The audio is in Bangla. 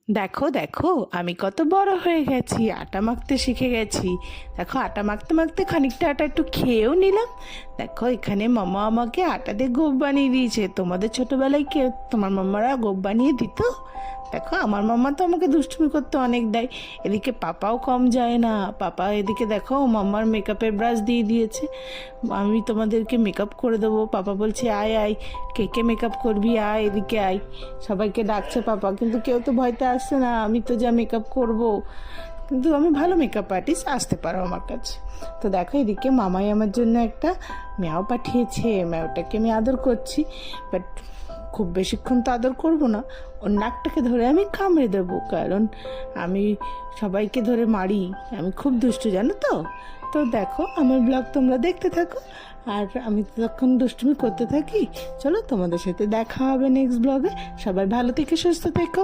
দেখো দেখো, আমি কত বড় হয়ে গেছি, আটা মাখতে শিখে গেছি। দেখো, আটা মাখতে মাখতে খানিকটা আটা একটু খেয়েও নিলাম। দেখো, এখানে মামা আমাকে আটা দিয়ে গোপ বানিয়ে দিয়েছে। তোমাদের ছোটবেলায় কে তোমার মামারা গোপ বানিয়ে দিত? দেখো, আমার মামা তো আমাকে দুষ্টুমি করতে অনেক দেয়। এদিকে পাপাও কম যায় না। পাপা এদিকে দেখো মাম্মার মেকআপের ব্রাশ দিয়ে দিয়েছে। আমি তোমাদেরকে মেকআপ করে দেবো। পাপা বলছে আয় আয়, কে কে মেকআপ করবি, আয় এদিকে আয়। সবাইকে ডাকছে পাপা, কিন্তু কেউ তো ভয়তে আসছে না। আমি তো যা মেকআপ করব, কিন্তু আমি ভালো মেকআপ আর্টিস্ট, আসতে পারো আমার কাছে। তো দেখো, এদিকে মামাই আমার জন্য একটা ম্যাও পাঠিয়েছে। ম্যাওটাকে আমি আদর করছি, বাট খুব বেশিক্ষণ তো আদর করব না। ওর নাকটাকে ধরে আমি কামড়ে দেবো, কারণ আমি সবাইকে ধরে মারি। আমি খুব দুষ্টু, জানো তো। তো দেখো, আমার ব্লগ তোমরা দেখতে থাকো, আর আমি তখন দুষ্টুমি করতে থাকি। চলো, তোমাদের সাথে দেখা হবে নেক্সট ব্লগে। সবাই ভালো থেকে সুস্থ থেকো।